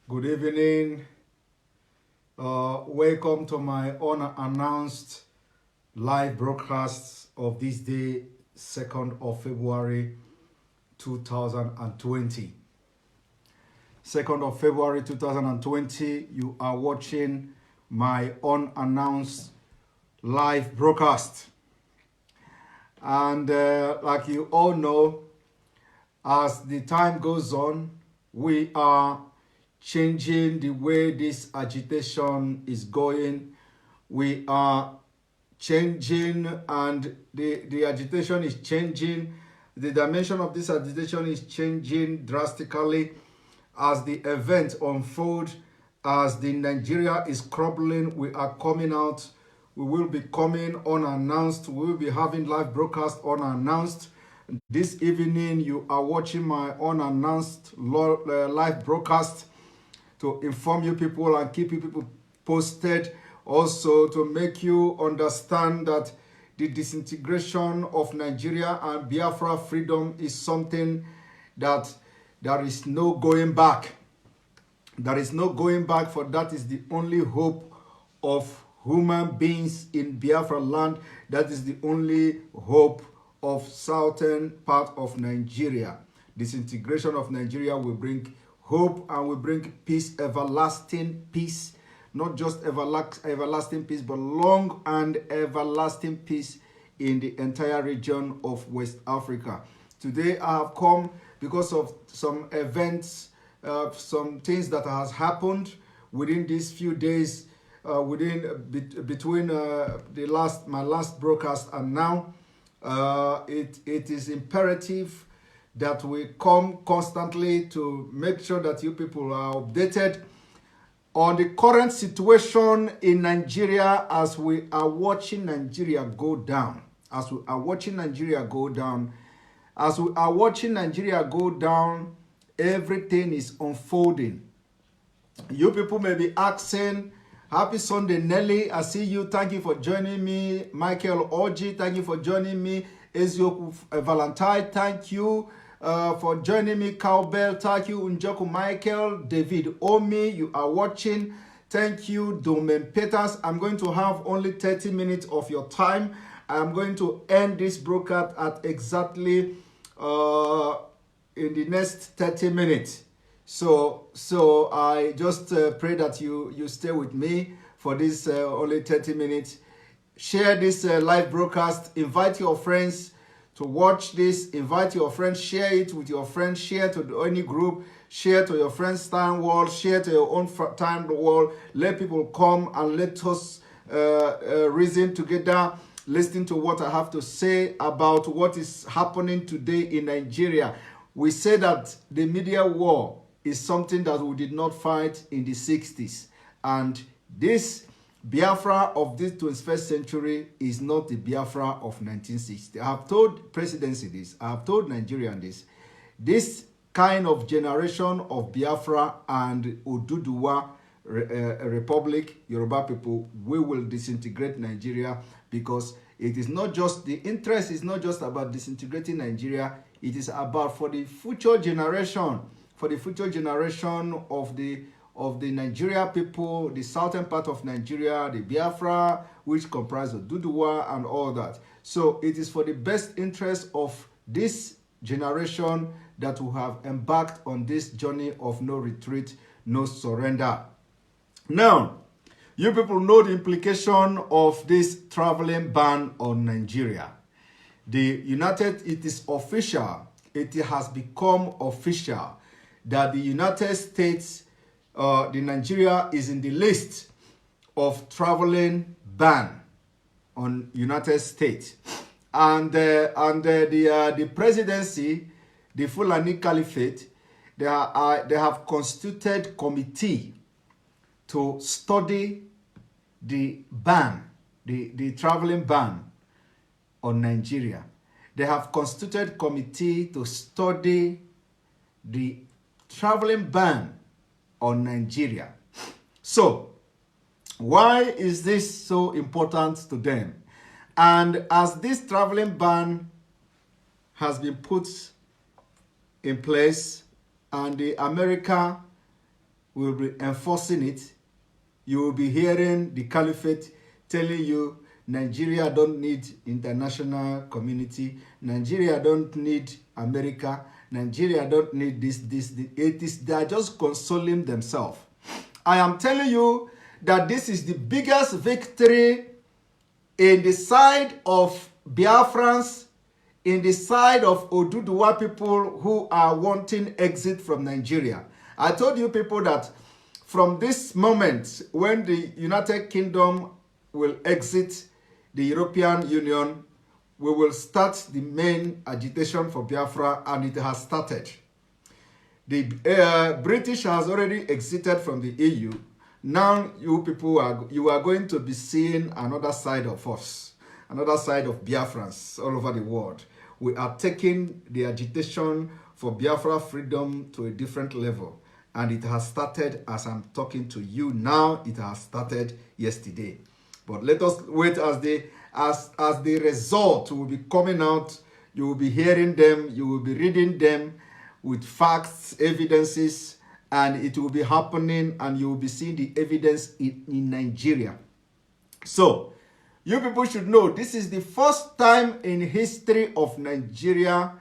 Good evening. Welcome to my unannounced live broadcast of this day, 2nd of February 2020. 2nd of February 2020, you are watching my unannounced live broadcast. And like you all know, as the time goes on, we are changing the way this agitation is going. We are changing, and the agitation is changing. The dimension of this agitation is changing drastically as the event unfold. As the Nigeria is crumbling, we are coming out. We will be coming unannounced. We will be having live broadcast unannounced. This evening, you are watching my unannounced live broadcast to inform you people and keep you people posted. Also to make you understand that the disintegration of Nigeria and Biafra freedom is something that there is no going back. There is no going back, for that is the only hope of human beings in Biafra land. That is the only hope of southern part of Nigeria. Disintegration of Nigeria will bring hope and will bring peace, everlasting peace. Not just everlasting peace, but long and everlasting peace in the entire region of West Africa. Today I have come because of some events, some things that has happened within these few days, between my last broadcast and now. It is imperative that we come constantly to make sure that you people are updated on the current situation in Nigeria as we are watching Nigeria go down. As we are watching Nigeria go down. As we are watching Nigeria go down, everything is unfolding. You people may be asking, happy Sunday, Nelly. I see you. Thank you for joining me. Michael Oji, thank you for joining me. Ezioku Valentine, thank you for joining me. Cowbell, thank you. Unjoku Michael, David Omi, you are watching. Thank you. Domain Peters, I'm going to have only 30 minutes of your time. I'm going to end this broadcast at exactly in the next 30 minutes. So I just pray that you stay with me for this only 30 minutes. Share this live broadcast. Invite your friends to watch this. Invite your friends. Share it with your friends. Share to any group. Share to your friends' time wall. Share to your own time wall. Let people come and let us reason together. Listen to what I have to say about what is happening today in Nigeria. We say that the media war is something that we did not fight in the 60s. And this Biafra of this 21st century is not the Biafra of 1960. I have told presidency this. I have told Nigerian this. This kind of generation of Biafra and Oduduwa Republic, Yoruba people, we will disintegrate Nigeria, because it is not just, the interest is not just about disintegrating Nigeria. It is about for the future generation, of the Nigeria people, the southern part of Nigeria, the Biafra, which comprise of Duduwa and all that. So it is for the best interest of this generation that we have embarked on this journey of no retreat, no surrender. Now, you people know the implication of this traveling ban on Nigeria. It is official. It has become official that the United States, the Nigeria is in the list of traveling ban on United States, and the presidency, the Fulani Caliphate, they have constituted committee to study the ban, the traveling ban on Nigeria. They have constituted committee to study the traveling ban on Nigeria. So, why is this so important to them? And as this traveling ban has been put in place, and the America will be enforcing it. You will be hearing the caliphate telling you Nigeria don't need international community. Nigeria don't need America. Nigeria don't need this. They are just consoling themselves. I am telling you that this is the biggest victory in the side of Biafrans, in the side of Oduduwa people who are wanting exit from Nigeria. I told you people that from this moment, when the United Kingdom will exit the European Union, we will start the main agitation for Biafra, and it has started. The British has already exited from the EU. Now you people are going to be seeing another side of us, another side of Biafrans all over the world. We are taking the agitation for Biafra freedom to a different level, and it has started as I'm talking to you now. It has started yesterday. But let us wait as the result will be coming out. You will be hearing them, you will be reading them with facts, evidences, and it will be happening, and you will be seeing the evidence in Nigeria. So, you people should know this is the first time in history of Nigeria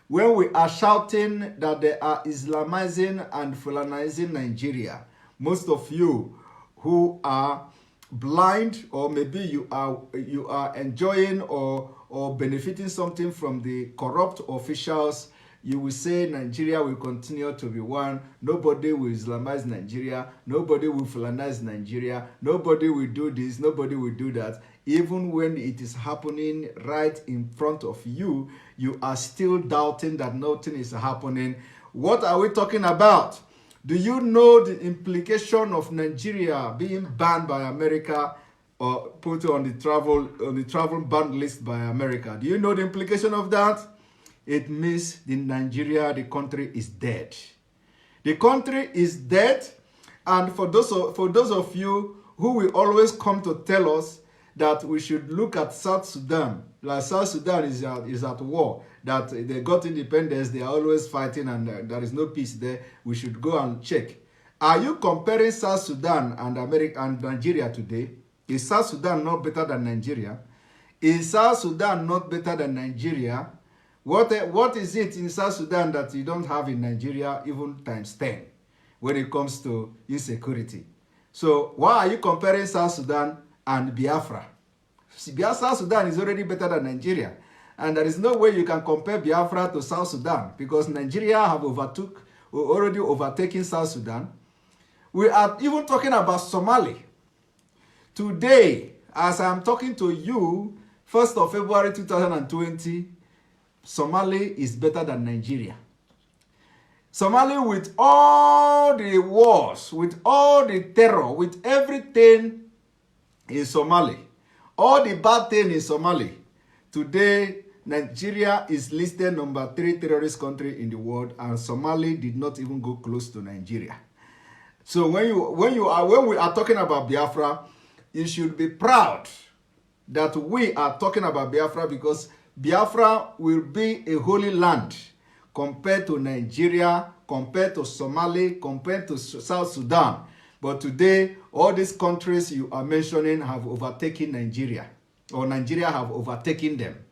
when we are shouting that they are Islamizing and Fulanizing Nigeria. Most of you who are blind, or maybe you are enjoying or benefiting something from the corrupt officials, you will say Nigeria will continue to be one. Nobody will Islamize Nigeria. Nobody will Fulanize Nigeria. Nobody will do this. Nobody will do that. Even when it is happening right in front of you, you are still doubting that nothing is happening. What are we talking about? Do you know the implication of Nigeria being banned by America or put on the travel ban list by America? Do you know the implication of that? It means the country is dead. The country is dead, and for those of you who will always come to tell us that we should look at South Sudan, like South Sudan is at war, that they got independence, they are always fighting, and there is no peace there. We should go and check. Are you comparing South Sudan and America and Nigeria today? Is South Sudan not better than Nigeria? Is South Sudan not better than Nigeria? What is it in South Sudan that you don't have in Nigeria, even times 10, when it comes to insecurity? So why are you comparing South Sudan and Biafra? South Sudan is already better than Nigeria. And there is no way you can compare Biafra to South Sudan, because Nigeria have already overtaken South Sudan. We are even talking about Somali. Today, as I'm talking to you, 1st of February 2020, Somali is better than Nigeria. Somali, with all the wars, with all the terror, with everything in Somali, all the bad thing in Somali, today Nigeria is listed number 3 terrorist country in the world, and Somali did not even go close to Nigeria. So when we are talking about Biafra, you should be proud that we are talking about Biafra, because Biafra will be a holy land compared to Nigeria, compared to Somali, compared to South Sudan. But today, all these countries you are mentioning have overtaken Nigeria, or Nigeria have overtaken them.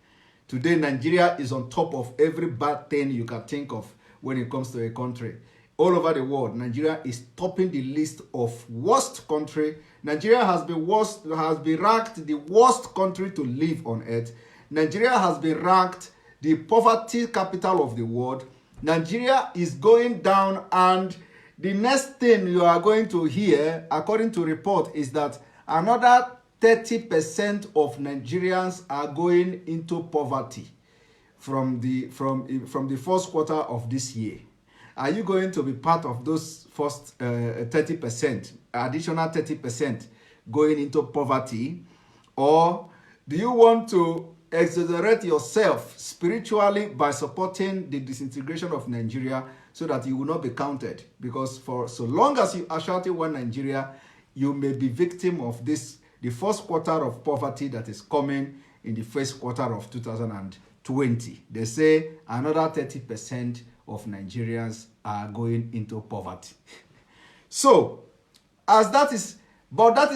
Today, Nigeria is on top of every bad thing you can think of when it comes to a country. All over the world, Nigeria is topping the list of worst country. Nigeria has been ranked the worst country to live on earth. Nigeria has been ranked the poverty capital of the world. Nigeria is going down, and the next thing you are going to hear, according to report, is that another 30% of Nigerians are going into poverty from the first quarter of this year. Are you going to be part of those first 30%, additional 30% going into poverty? Or do you want to exonerate yourself spiritually by supporting the disintegration of Nigeria so that you will not be counted? Because for so long as you are shouting one Nigeria, you may be victim of this, the first quarter of poverty that is coming in the first quarter of 2020. They say another 30% of Nigerians are going into poverty. So, but that is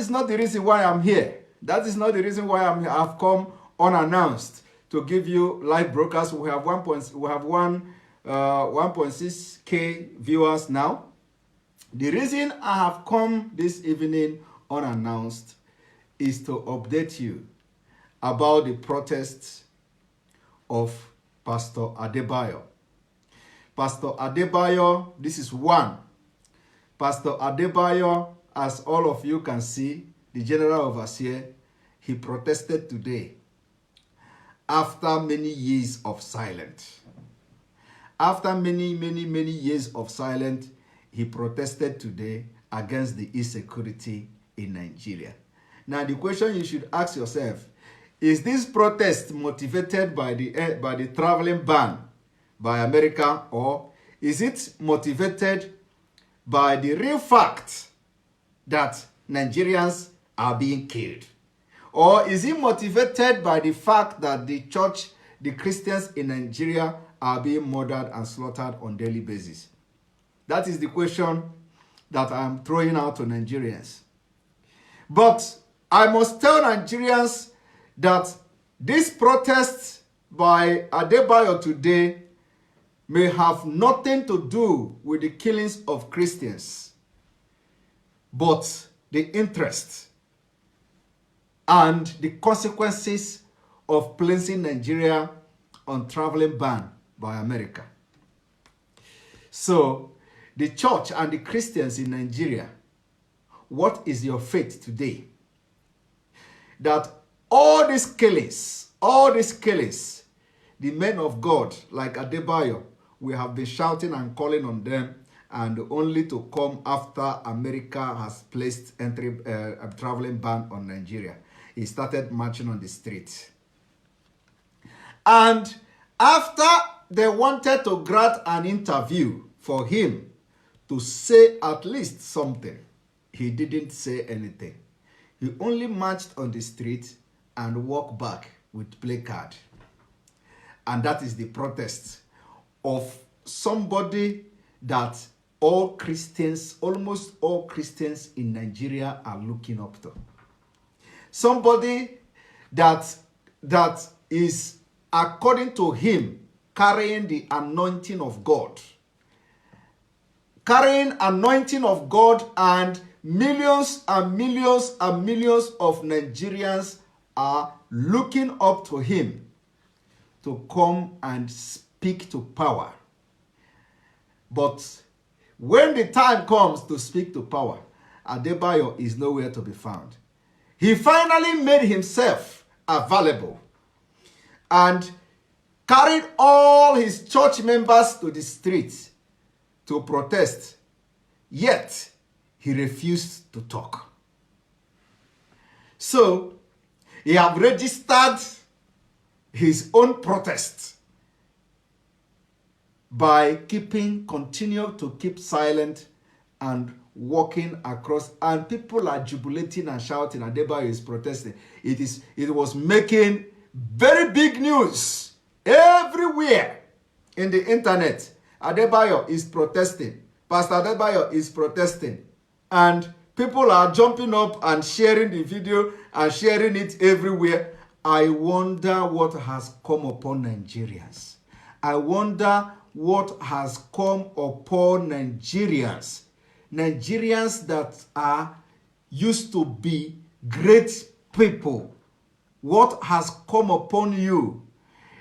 not the reason why I'm here. That is not the reason why I've come unannounced to give you live broadcast. We have 1.6k viewers now. The reason I have come this evening unannounced is to update you about the protests of Pastor Adebayo. Pastor Adebayo, this is one. Pastor Adebayo, as all of you can see, the General Overseer, he protested today after many years of silence. After many years of silence, he protested today against the insecurity in Nigeria. Now, the question you should ask yourself, is this protest motivated by the traveling ban by America, or is it motivated by the real fact that Nigerians are being killed? Or is it motivated by the fact that the church, the Christians in Nigeria are being murdered and slaughtered on a daily basis? That is the question that I am throwing out to Nigerians. But I must tell Nigerians that this protest by Adebayo today may have nothing to do with the killings of Christians, but the interest and the consequences of placing Nigeria on traveling ban by America. So, the church and the Christians in Nigeria, what is your fate today? That all these killings, the men of God like Adebayo, we have been shouting and calling on them, and only to come after America has placed a traveling ban on Nigeria. He started marching on the streets. And after they wanted to grant an interview for him to say at least something, he didn't say anything. He only marched on the street and walked back with placard. And that is the protest of somebody that all Christians, almost all Christians in Nigeria are looking up to. Somebody that is, according to him, carrying the anointing of God. Carrying anointing of God, and millions and millions and millions of Nigerians are looking up to him to come and speak to power. But when the time comes to speak to power, Adebayo is nowhere to be found. He finally made himself available and carried all his church members to the streets to protest, yet he refused to talk. So, he have registered his own protest by continue to keep silent and walking across, and people are jubilating and shouting. Adebayo is protesting. It was making very big news everywhere in the internet. Adebayo is protesting. Pastor Adebayo is protesting. And people are jumping up and sharing the video and sharing it everywhere. I wonder what has come upon Nigerians. I wonder what has come upon Nigerians. Nigerians that are used to be great people. What has come upon you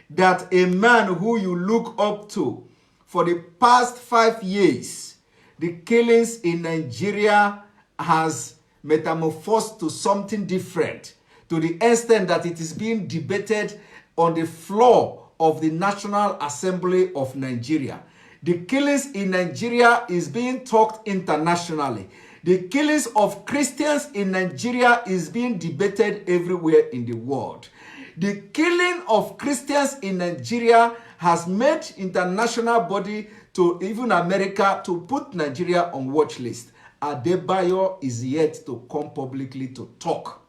that a man who you look up to for the past 5 years, the killings in Nigeria has metamorphosed to something different, to the extent that it is being debated on the floor of the National Assembly of Nigeria. The killings in Nigeria is being talked internationally. The killings of Christians in Nigeria is being debated everywhere in the world. The killing of Christians in Nigeria has made international body, to even America, to put Nigeria on watch list. Adebayo is yet to come publicly to talk.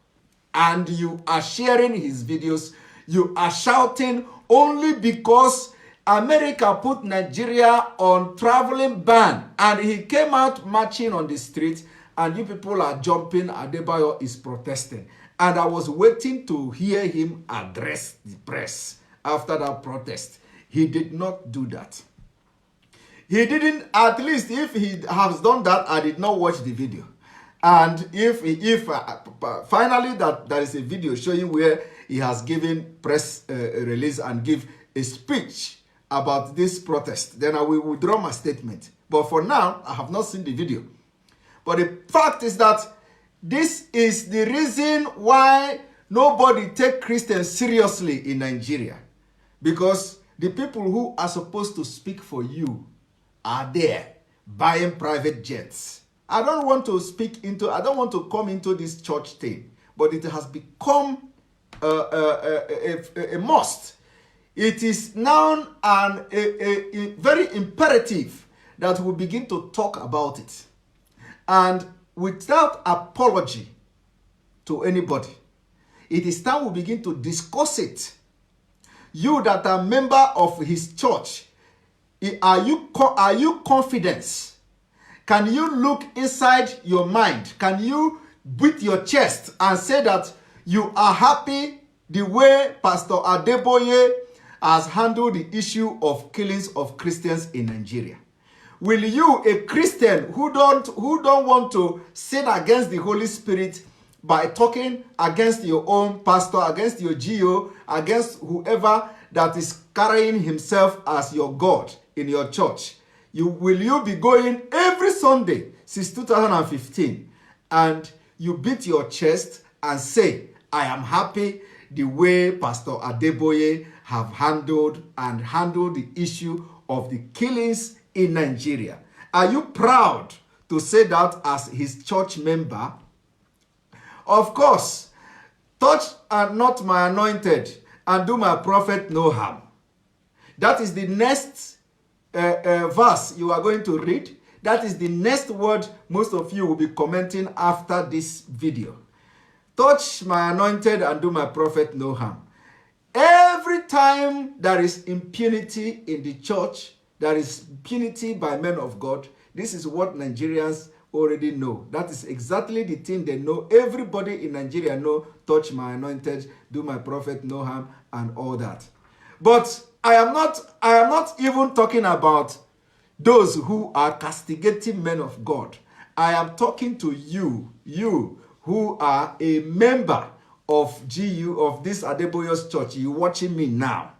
And you are sharing his videos. You are shouting only because America put Nigeria on traveling ban, and he came out marching on the street, and you people are jumping. Adebayo is protesting, and I was waiting to hear him address the press after that protest. He did not do that. He didn't. At least if he has done that, I did not watch the video. And if finally that there is a video showing where he has given press release and give a speech about this protest, then I will withdraw my statement. But for now, I have not seen the video. But the fact is that this is the reason why nobody take Christians seriously in Nigeria. Because the people who are supposed to speak for you are there buying private jets. I don't want to come into this church thing, but it has become a must. It is now a very imperative that we begin to talk about it. And without apology to anybody, it is time we begin to discuss it. You that are member of his church, are you confident? Can you look inside your mind? Can you beat your chest and say that you are happy the way Pastor Adeboye has handled the issue of killings of Christians in Nigeria? Will you, a Christian who don't want to sin against the Holy Spirit by talking against your own pastor, against your GO, against whoever that is carrying himself as your God in your church, will you be going every Sunday since 2015 and you beat your chest and say, I am happy the way Pastor Adeboye have handled the issue of the killings in Nigeria? Are you proud to say that as his church member? Of course, touch and not my anointed, and do my prophet no harm. That is the next verse you are going to read. That is the next word most of you will be commenting after this video. Touch my anointed and do my prophet no harm. Every time there is impunity in the church, there is impunity by men of God. This is what Nigerians already know. That is exactly the thing they know. Everybody in Nigeria know, touch my anointed, do my prophet no harm, and all that. But I am not even talking about those who are castigating men of God. I am talking to you who are a member of GU, of this Adeboye's church. You watching me now.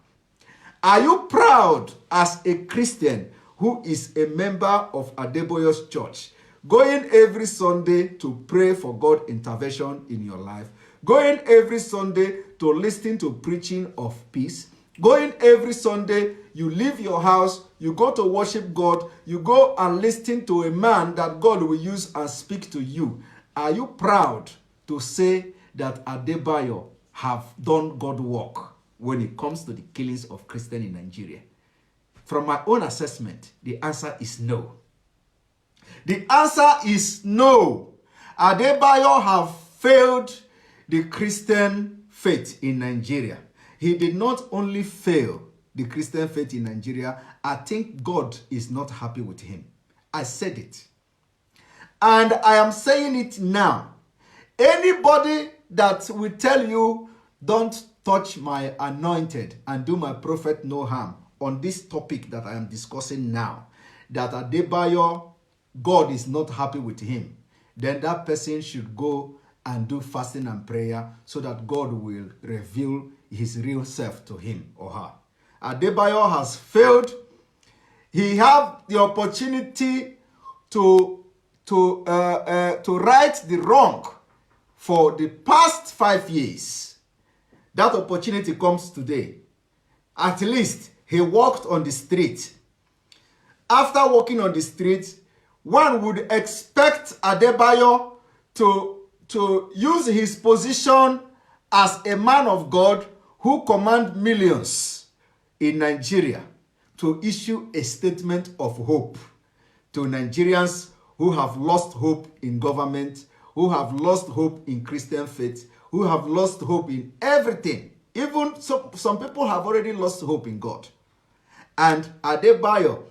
Are you proud as a Christian who is a member of Adeboye's church, going every Sunday to pray for God intervention in your life, going every Sunday to listen to preaching of peace, going every Sunday, you leave your house, you go to worship God, you go and listen to a man that God will use and speak to you? Are you proud to say that Adebayo have done God work when it comes to the killings of Christians in Nigeria? From my own assessment, the answer is no. The answer is no. Adebayo have failed the Christian faith in Nigeria. He did not only fail the Christian faith in Nigeria, I think God is not happy with him. I said it. And I am saying it now. Anybody that will tell you, don't touch my anointed and do my prophet no harm on this topic that I am discussing now, that Adebayo, God is not happy with him, then that person should go and do fasting and prayer so that God will reveal his real self to him or her. Adebayo has failed. He had the opportunity to right the wrong for the past 5 years. That opportunity comes today. At least he walked on the street. After walking on the street, one would expect Adebayo to use his position as a man of God who commands millions in Nigeria to issue a statement of hope to Nigerians who have lost hope in government, who have lost hope in Christian faith, who have lost hope in everything. Even some people have already lost hope in God. And Adebayo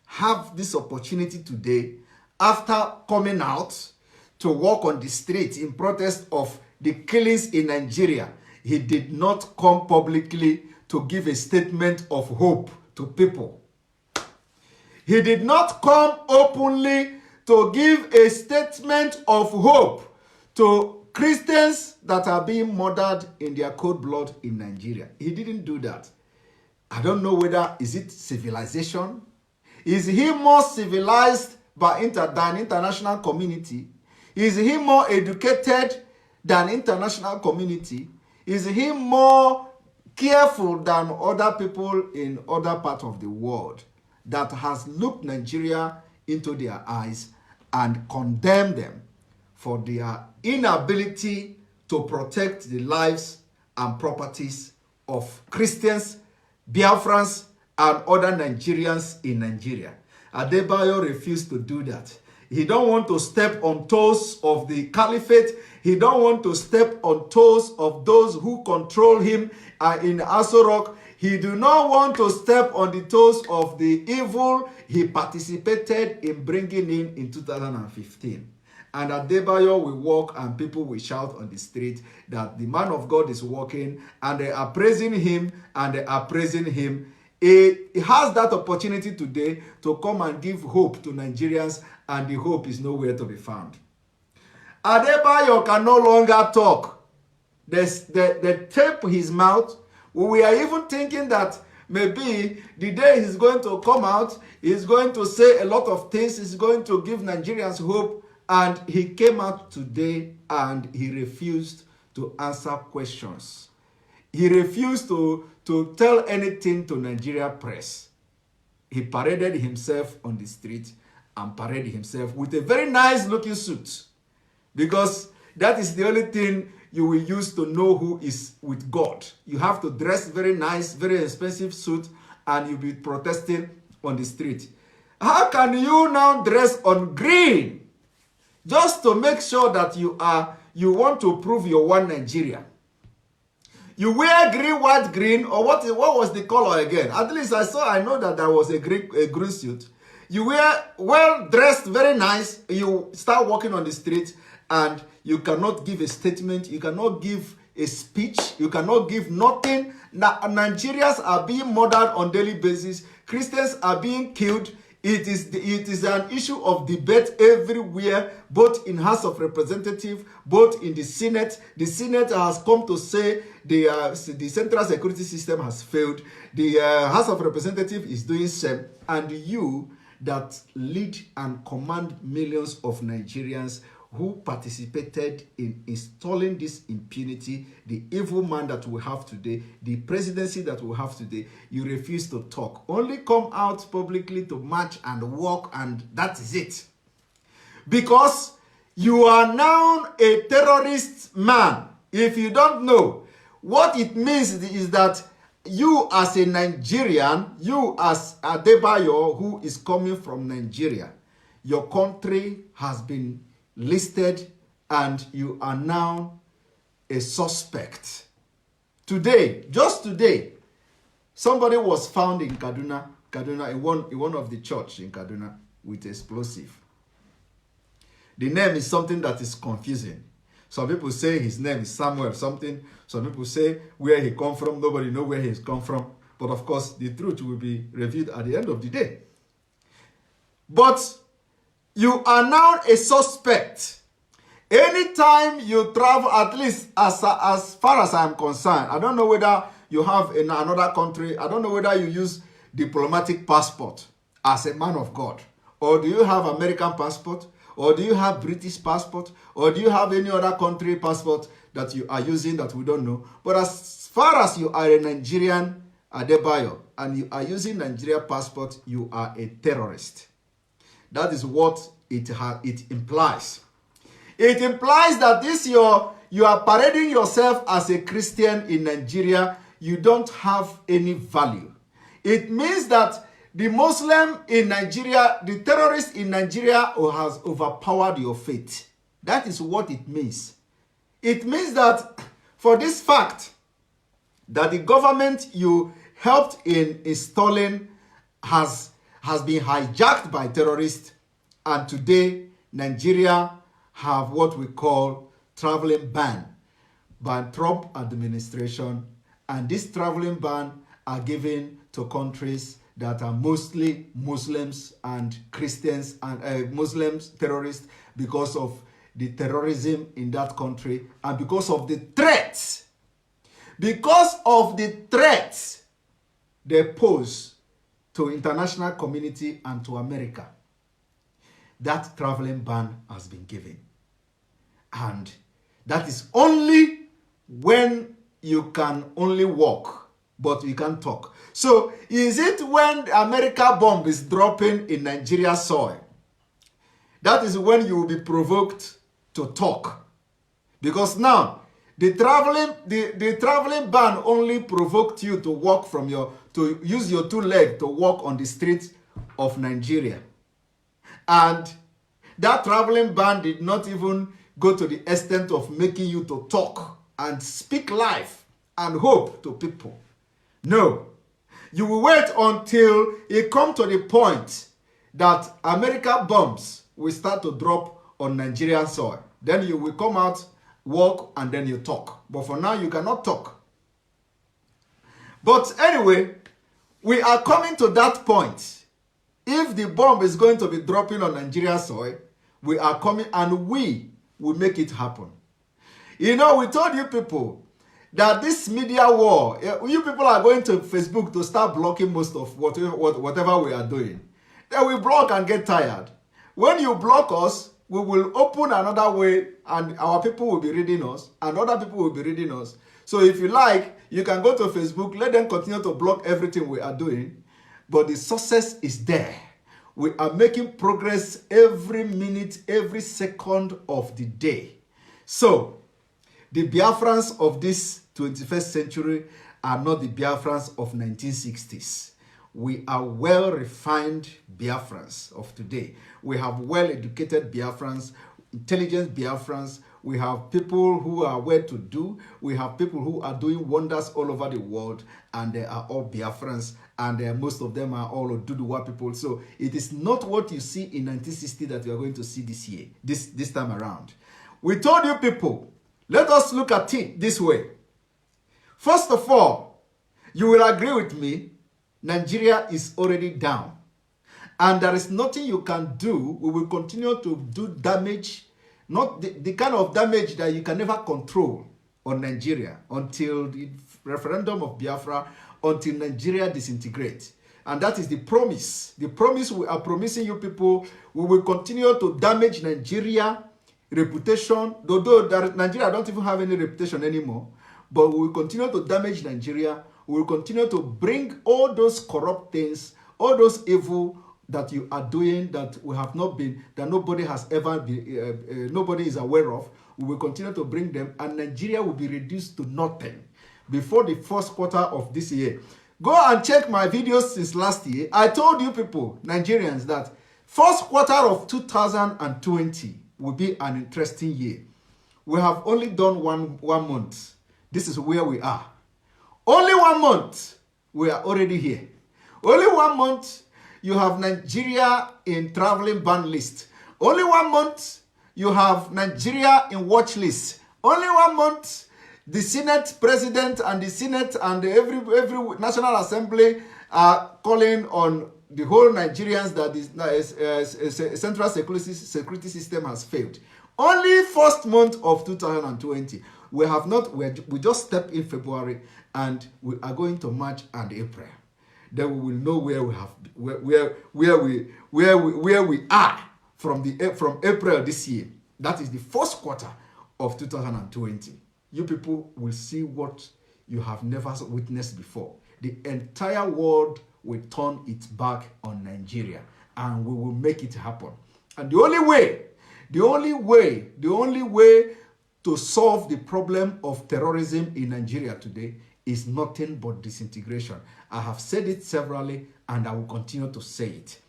have this opportunity today after coming out to walk on the street in protest of the killings in Nigeria. He did not come publicly to give a statement of hope to people. He did not come openly to give a statement of hope to Christians that are being murdered in their cold blood in Nigeria. He didn't do that. I don't know whether is it civilization. Is he more civilized than international community? Is he more educated than international community? Is he more careful than other people in other parts of the world that has looked Nigeria into their eyes and condemned them for their inability to protect the lives and properties of Christians, Biafrans, and other Nigerians in Nigeria? Adebayo refused to do that. He don't want to step on toes of the caliphate. He don't want to step on toes of those who control him in Aso Rock. He do not want to step on the toes of the evil he participated in bringing in 2015. And Adebayo will walk and people will shout on the street that the man of God is walking, and they are praising him and they are praising him. He has that opportunity today to come and give hope to Nigerians, and the hope is nowhere to be found. Adebayo can no longer talk. They tape his mouth. We are even thinking that maybe the day he's going to come out, he's going to say a lot of things, he's going to give Nigerians hope, and he came out today and he refused to answer questions. He refused to tell anything to Nigeria press. He paraded himself on the street and paraded himself with a very nice looking suit, because that is the only thing you will use to know who is with God. You have to dress very nice, very expensive suit, and you'll be protesting on the street. How can you now dress on green just to make sure that you want to prove you're one Nigeria? You wear green, white, green, or what was the color again? At least I know that there was a green suit. You wear well dressed, very nice. You start walking on the street and you cannot give a statement. You cannot give a speech. You cannot give nothing. Nigerians are being murdered on daily basis. Christians are being killed. It is an issue of debate everywhere, both in House of Representatives, both in the Senate. The Senate has come to say the central security system has failed. The House of Representatives is doing same. And you that lead and command millions of Nigerians who participated in installing this impunity, the evil man that we have today, the presidency that we have today, you refuse to talk. Only come out publicly to march and walk, and that is it. Because you are now a terrorist man. If you don't know, what it means is that you as a Nigerian, you as Adebayo who is coming from Nigeria, your country has been listed and you are now a suspect. Today, just today, somebody was found in Kaduna in one of the church in Kaduna with explosive. The name is something that is confusing. Some people say his name is Samuel something. Some people say where he come from. Nobody know where he's come from. But of course, the truth will be revealed at the end of the day. But you are now a suspect. Anytime you travel, at least as far as I'm concerned, I don't know whether you have in another country, I don't know whether you use diplomatic passport as a man of God. Or do you have American passport? Or do you have British passport? Or do you have any other country passport that you are using that we don't know? But as far as you are a Nigerian Adebayo and you are using Nigeria passport, you are a terrorist. That is what it implies. It implies that you are parading yourself as a Christian in Nigeria. You don't have any value. It means that the Muslim in Nigeria, the terrorist in Nigeria has overpowered your faith. That is what it means. It means that for this fact that the government you helped in installing has been hijacked by terrorists, and today Nigeria have what we call traveling ban by Trump administration, and this traveling ban are given to countries that are mostly Muslims and Christians and Muslims terrorists, because of the terrorism in that country and because of the threats. Because of the threats they pose to international community and to America, that traveling ban has been given. And that is only when you can only walk, but you can't talk. So is it when the America bomb is dropping in Nigeria soil? That is when you will be provoked to talk. Because now, the traveling ban only provoked you to walk to use your two legs to walk on the streets of Nigeria. And that traveling ban did not even go to the extent of making you to talk and speak life and hope to people. No. You will wait until it comes to the point that America bombs will start to drop on Nigerian soil. Then you will come out, walk, and then you talk. But for now, you cannot talk. But anyway, we are coming to that point. If the bomb is going to be dropping on Nigerian soil, we are coming and we will make it happen. You know, we told you people that this media war, you people are going to Facebook to start blocking most of whatever we are doing. Then we block and get tired. When you block us, we will open another way and our people will be reading us and other people will be reading us. So if you like, you can go to Facebook, let them continue to block everything we are doing. But the success is there. We are making progress every minute, every second of the day. So, the Biafrans of this 21st century are not the Biafrans of 1960s. We are well-refined Biafrans of today. We have well-educated Biafrans, intelligent Biafrans. We have people who are well-to-do. We have people who are doing wonders all over the world, and they are all Biafrans, and most of them are all Oduduwa people. So it is not what you see in 1960 that you are going to see this year, this time around. We told you people, let us look at it this way. First of all, you will agree with me, Nigeria is already down. And there is nothing you can do. We will continue to do damage, not the kind of damage that you can never control on Nigeria until the referendum of Biafra, until Nigeria disintegrates. And that is the promise. The promise we are promising you people, we will continue to damage Nigeria reputation, though Nigeria don't even have any reputation anymore, but we will continue to damage Nigeria. We will continue to bring all those corrupt things, all those evil that you are doing that we have not been, that nobody has ever been, nobody is aware of. We will continue to bring them, and Nigeria will be reduced to nothing before the first quarter of this year. Go and check my videos since last year. I told you people, Nigerians, that first quarter of 2020 will be an interesting year. We have only done one month. This is where we are. Only 1 month, we are already here. Only 1 month, you have Nigeria in traveling ban list. Only 1 month, you have Nigeria in watch list. Only 1 month, the Senate President and the Senate and every National Assembly are calling on the whole Nigerians that the central security system has failed. Only first month of 2020. We just stepped in February and we are going to March and April. Then we will know where we are from April this year. That is the first quarter of 2020. You people will see what you have never witnessed before. The entire world will turn its back on Nigeria, and we will make it happen. And the only way to solve the problem of terrorism in Nigeria today is nothing but disintegration. I have said it severally, and I will continue to say it.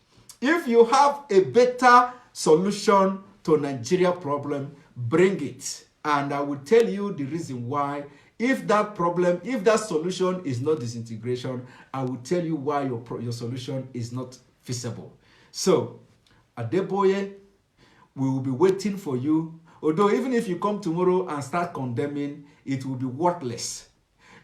If you have a better solution to Nigeria problem, bring it. And I will tell you the reason why. if that solution is not disintegration, I will tell you why your solution is not feasible. So, Adeboye, we will be waiting for you. Although even if you come tomorrow and start condemning, it will be worthless.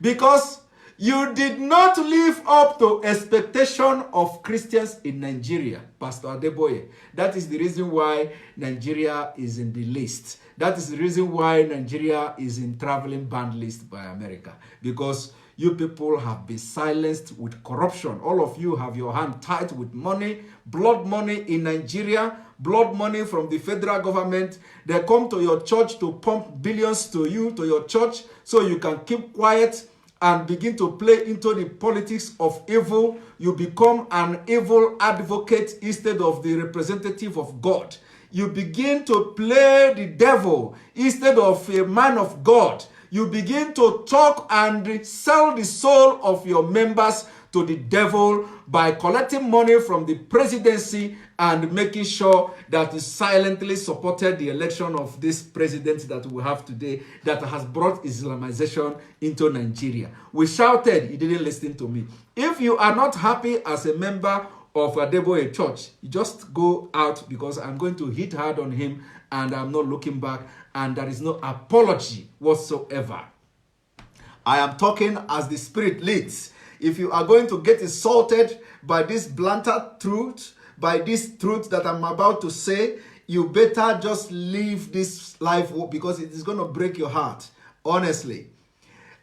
Because you did not live up to expectation of Christians in Nigeria, Pastor Adeboye. That is the reason why Nigeria is in the list. That is the reason why Nigeria is in traveling ban list by America. Because you people have been silenced with corruption. All of you have your hand tied with money, blood money in Nigeria, blood money from the federal government. They come to your church to pump billions to you, to your church, so you can keep quiet and begin to play into the politics of evil. You become an evil advocate instead of the representative of God. You begin to play the devil instead of a man of God. You begin to talk and sell the soul of your members to the devil by collecting money from the presidency and making sure that you silently supported the election of this president that we have today that has brought Islamization into Nigeria. We shouted, you didn't listen to me. If you are not happy as a member of Adeboye Church, you just go out, because I'm going to hit hard on him and I'm not looking back, and there is no apology whatsoever. I am talking as the Spirit leads. If you are going to get insulted by this blunted truth, by this truth that I'm about to say, you better just leave this life, because it is going to break your heart. Honestly.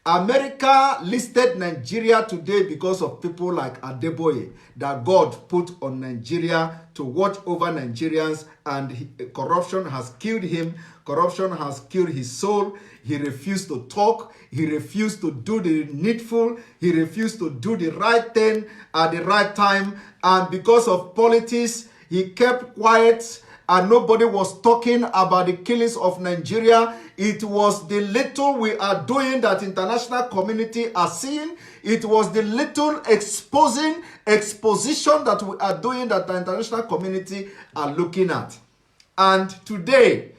America listed Nigeria today because of people like Adeboye that God put on Nigeria to watch over Nigerians, and corruption has killed him. Corruption has killed his soul. He refused to talk. He refused to do the needful. He refused to do the right thing at the right time. And because of politics, he kept quiet, and nobody was talking about the killings of Nigeria. It was the little we are doing that international community are seeing. It was the little exposition that we are doing that the international community are looking at. And today,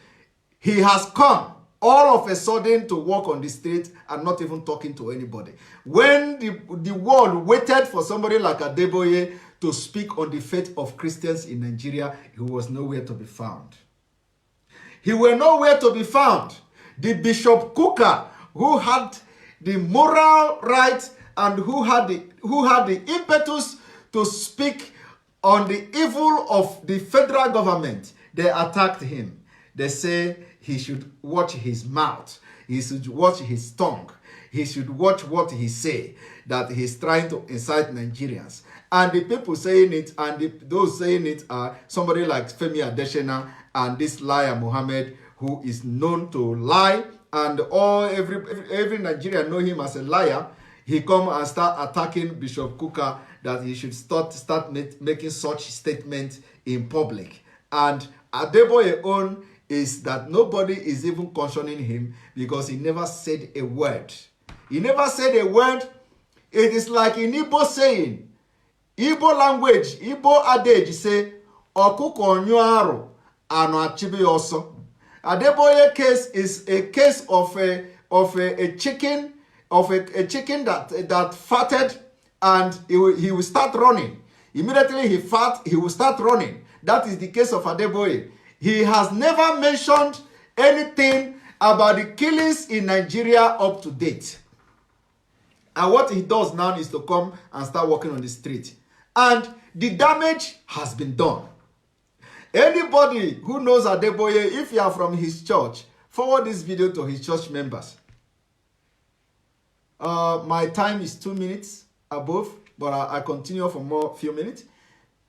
he has come all of a sudden to walk on the street and not even talking to anybody. When the world waited for somebody like Adeboye to speak on the fate of Christians in Nigeria, he was nowhere to be found. He were nowhere to be found. The Bishop Kuka, who had the moral right and who had the impetus to speak on the evil of the federal government, they attacked him. They say he should watch his mouth. He should watch his tongue. He should watch what he say, that he's trying to incite Nigerians. And the people saying it, and those saying it are somebody like Femi Adesina and this liar Mohammed, who is known to lie, and every Nigerian know him as a liar. He come and start attacking Bishop Kuka that he should start making such statements in public. And Adeboye own is that nobody is even cautioning him, because he never said a word. He never said a word. It is like in Igbo saying, Igbo language, Igbo adage say, Okuko nyuaro ano achibi oso. Adeboye case is a case of a chicken that farted, and he will start running. Immediately he fart, he will start running. That is the case of Adeboye. He has never mentioned anything about the killings in Nigeria up to date. And what he does now is to come and start walking on the street. And the damage has been done. Anybody who knows Adeboye, if you are from his church, forward this video to his church members. My time is 2 minutes above, but I continue for few minutes.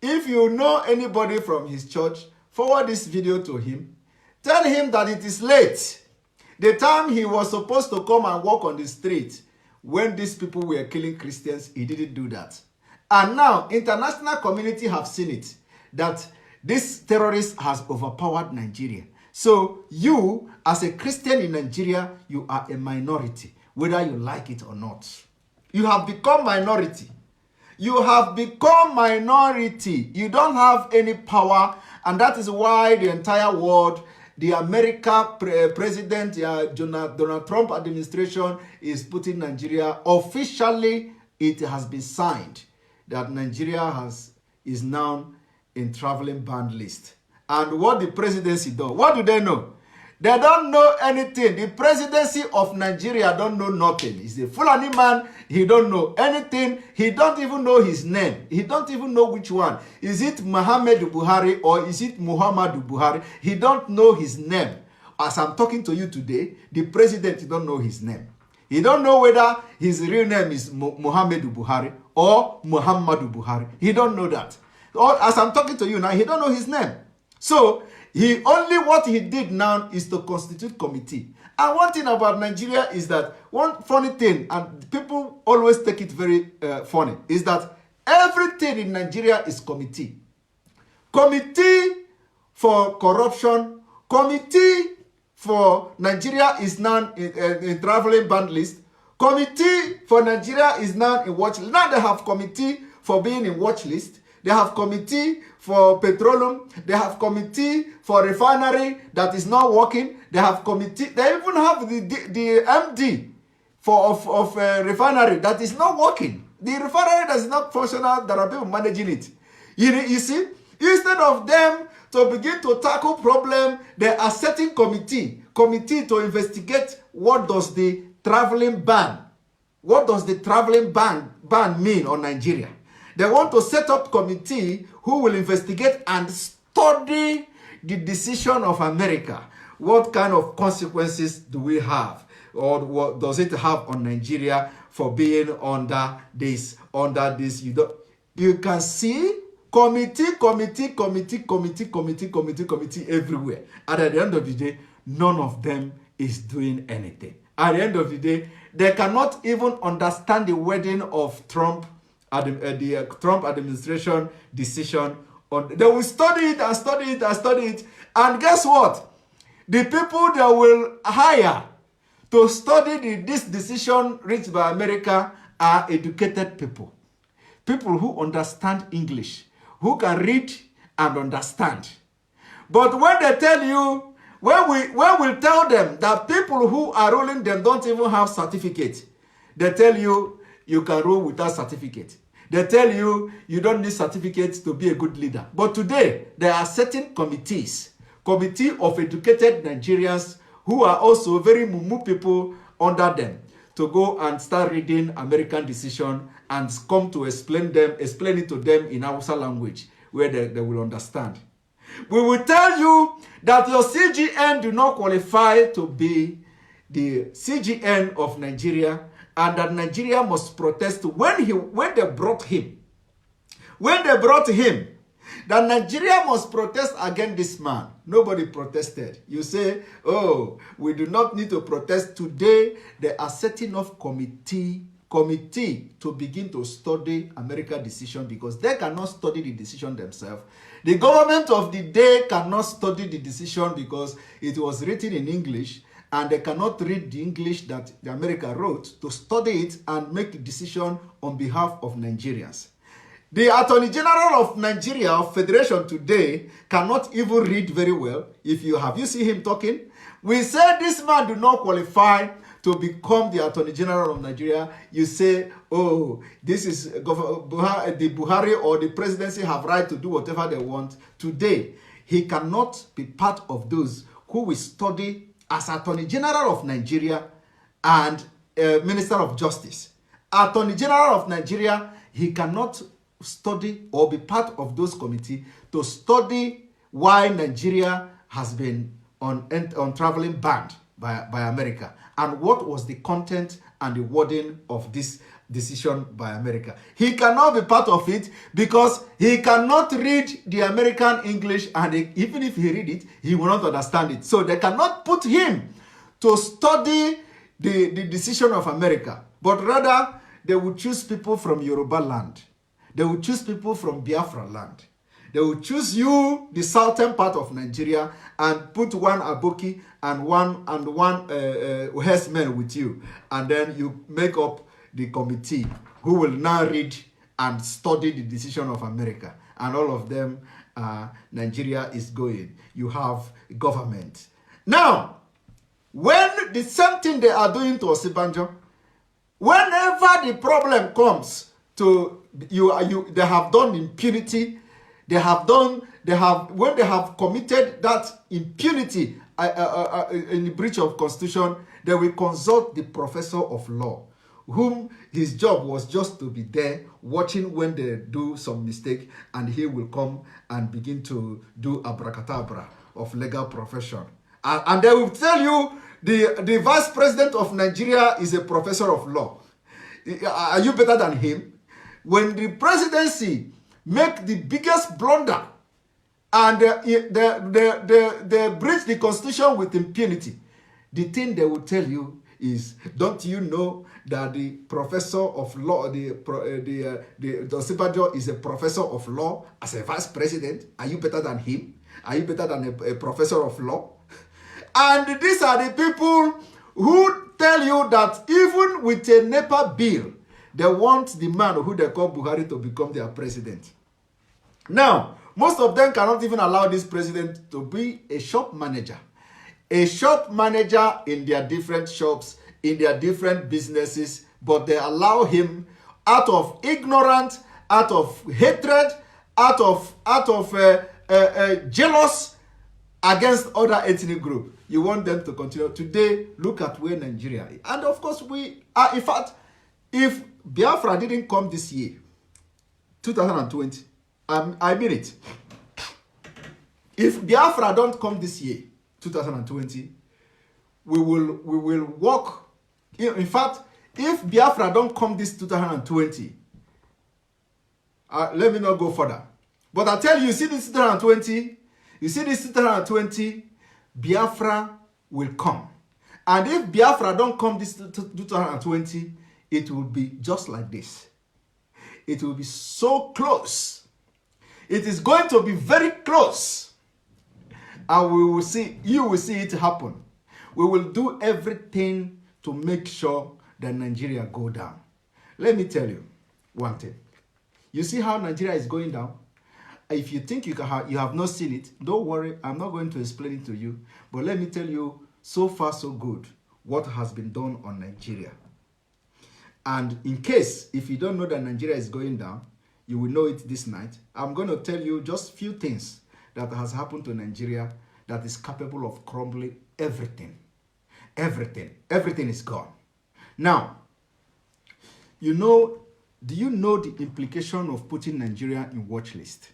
If you know anybody from his church, forward this video to him. Tell him that it is late. The time he was supposed to come and walk on the street, when these people were killing Christians, he didn't do that. And now, international community have seen it, that this terrorist has overpowered Nigeria. So you, as a Christian in Nigeria, you are a minority, whether you like it or not. You have become minority. You have become minority. You don't have any power, and that is why the entire world the America president, Donald Trump administration is putting Nigeria officially. It has been signed that Nigeria is now in traveling ban list. And what the presidency does, what do they know? They don't know anything. The presidency of Nigeria don't know nothing. He's a Fulani man. He don't know anything. He don't even know his name. He don't even know which one. Is it Muhammad Buhari or is it Muhammadu Buhari? He don't know his name. As I'm talking to you today, the president don't know his name. He don't know whether his real name is Muhammadu Buhari or Muhammadu Buhari. He don't know that. Or as I'm talking to you now, he don't know his name. So, what he did now is to constitute committee. And one thing about Nigeria is that one funny thing, and people always take it very funny, is that everything in Nigeria is committee. Committee for corruption, committee for Nigeria is now in traveling ban list, committee for Nigeria is now in watch list. Now they have committee for being in watch list. They have committee for petroleum. They have committee for refinery that is not working. They have committee. They even have the MD of refinery that is not working. The refinery that is not functional, there are people managing it. You see, instead of them to begin to tackle problem, they are setting committee to investigate what does the traveling ban mean on Nigeria. They want to set up committee who will investigate and study the decision of America. What kind of consequences do we have? Or what does it have on Nigeria for being under this? You can see committee everywhere. And at the end of the day, none of them is doing anything. At the end of the day, they cannot even understand the wording of Trump. The Trump administration decision they will study it, and guess what? The people they will hire to study this decision reached by America are educated people who understand English, who can read and understand. But when they tell you, when we tell them that people who are ruling them don't even have certificate, they tell you you can rule without certificate. They tell you you don't need certificates to be a good leader. But today, there are certain committees, committee of educated Nigerians who are also very mumu people under them, to go and start reading American decision and come to explain it to them in Hausa language where they will understand. We will tell you that your CGN do not qualify to be the CGN of Nigeria, and that Nigeria must protest when they brought him. When they brought him, that Nigeria must protest against this man. Nobody protested. You say, oh, we do not need to protest. Today, they are setting up committee to begin to study America's decision, because they cannot study the decision themselves. The government of the day cannot study the decision because it was written in English, and they cannot read the English that the America wrote to study it and make a decision on behalf of Nigerians. The Attorney General of Nigeria, of Federation today, cannot even read very well. If you see him talking, we say this man do not qualify to become the Attorney General of Nigeria. You say, oh, this is the Buhari or the presidency have right to do whatever they want. Today, he cannot be part of those who will study as Attorney General of Nigeria and Minister of Justice. Attorney General of Nigeria, he cannot study or be part of those committees to study why Nigeria has been on traveling banned by America, and what was the content and the wording of this decision by America. He cannot be part of it because he cannot read the American English, and even if he read it, he will not understand it. So they cannot put him to study the decision of America, but rather they will choose people from Yoruba land. They will choose people from Biafra land. They will choose you, the southern part of Nigeria, and put one Aboki and one herdsman with you, and then you make up the committee who will now read and study the decision of America, and all of them Nigeria is going. You have government. Now, when the same thing they are doing to Osibanjo, whenever the problem comes to they have done impunity, when they have committed that impunity in the breach of constitution, they will consult the professor of law, whom his job was just to be there watching when they do some mistake, and he will come and begin to do abracadabra of legal profession. And they will tell you the vice president of Nigeria is a professor of law. Are you better than him? When the presidency make the biggest blunder and they breach the constitution with impunity, the thing they will tell you is, don't you know that the professor of law, the Osibanjo is a professor of law as a vice president? Are you better than him? Are you better than a professor of law? And these are the people who tell you that even with a NEPA bill, they want the man who they call Buhari to become their president. Now, most of them cannot even allow this president to be a shop manager. A shop manager in their different shops, in their different businesses, but they allow him out of ignorance, out of hatred, out of jealous against other ethnic group. You want them to continue. Today, look at where Nigeria is. And of course, we are, in fact, if Biafra didn't come this year, 2020, I mean it. If Biafra don't come this year, 2020, we will walk. In fact, if Biafra don't come this 2020, let me not go further. But I tell you, see this 2020, Biafra will come. And if Biafra don't come this 2020, it will be just like this. It will be so close. It is going to be very close. And we will see, you will see it happen. We will do everything to make sure that Nigeria go down. Let me tell you one thing. You see how Nigeria is going down? If you think you have not seen it, don't worry. I'm not going to explain it to you. But let me tell you, so far so good, what has been done on Nigeria. And in case, if you don't know that Nigeria is going down, you will know it this night. I'm going to tell you just few things that has happened to Nigeria that is capable of crumbling everything. Everything is gone. Now, do you know the implication of putting Nigeria in watch list?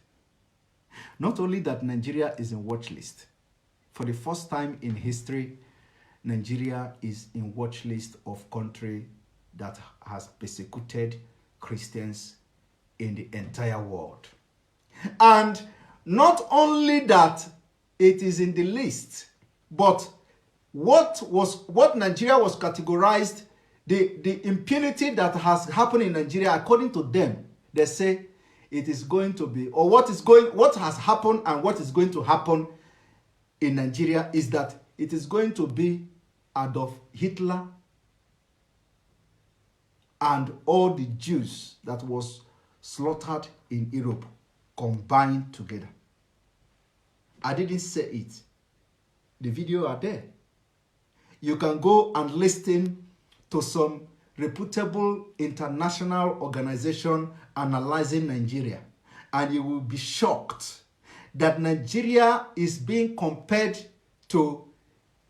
Not only that Nigeria is in watch list, for the first time in history, Nigeria is in watch list of country that has persecuted Christians in the entire world. And not only that it is in the list, but what Nigeria was categorized, the impunity that has happened in Nigeria, according to them, they say it is going to be, or what has happened and what is going to happen in Nigeria is that it is going to be Adolf Hitler and all the Jews that was slaughtered in Europe combined together. I didn't say it. The video are there. You can go and listen to some reputable international organization analyzing Nigeria, and you will be shocked that Nigeria is being compared to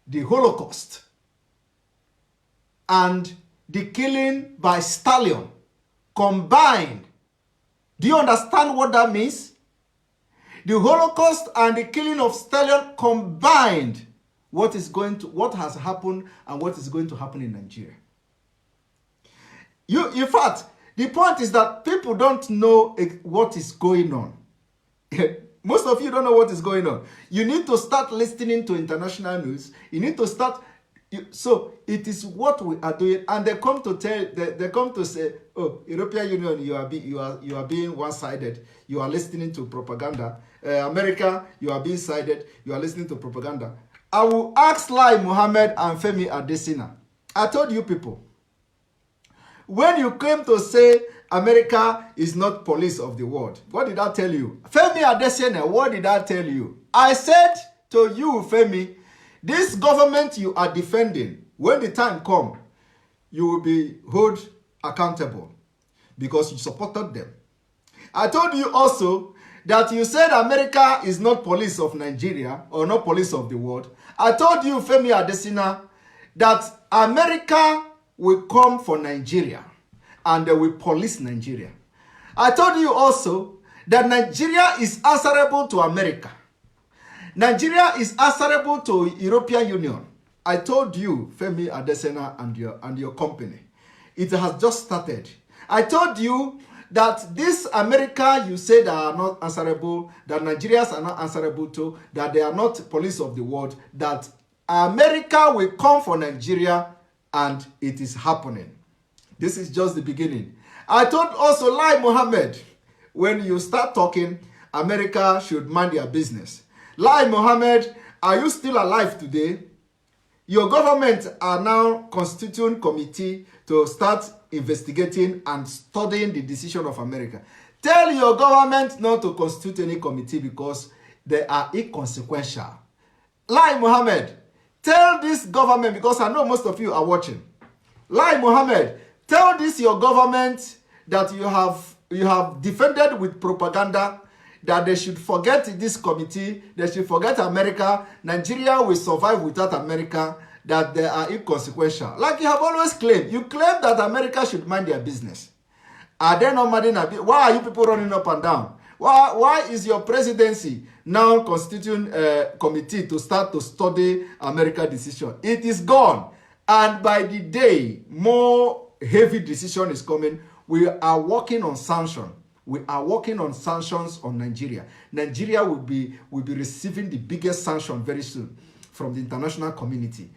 the Holocaust and the killing by Stalin combined. Do you understand what that means? The Holocaust and the killing of Stalin combined. What has happened and what is going to happen in Nigeria. In fact, the point is that people don't know what is going on. Most of you don't know what is going on. You need to start listening to international news. You need to start. So it is what we are doing, and they come to say, "Oh, European Union, you are being one-sided. You are listening to propaganda. America, you are being sided. You are listening to propaganda." I will ask Lai Mohammed and Femi Adesina. I told you people, when you came to say America is not police of the world, what did I tell you? Femi Adesina, what did I tell you? I said to you, Femi, this government you are defending, when the time comes, you will be held accountable because you supported them. I told you also that you said America is not police of Nigeria or not police of the world. I told you, Femi Adesina, that America will come for Nigeria and they will police Nigeria. I told you also that Nigeria is answerable to America. Nigeria is answerable to European Union. I told you, Femi Adesina, and your company. It has just started. I told you that this America you say that are not answerable, that Nigerians are not answerable to, that they are not police of the world, that America will come for Nigeria, and it is happening. This is just the beginning. I told also Lai Mohammed, when you start talking, America should mind their business. Lai Mohammed, are you still alive today? Your government are now constituting committee to start investigating and studying the decision of America. Tell your government not to constitute any committee because they are inconsequential. Lai Mohammed, tell this government, because I know most of you are watching. Lai Mohammed, tell this your government that you have defended with propaganda that they should forget this committee, they should forget America, Nigeria will survive without America, that they are inconsequential. Like you have always claimed. You claim that America should mind their business. Are they not minding their business? Why are you people running up and down? Why is your presidency now constituting a committee to start to study America's decision? It is gone. And by the day, more heavy decision is coming. We are working on sanctions. We are working on sanctions on Nigeria. Nigeria will be receiving the biggest sanction very soon from the international community.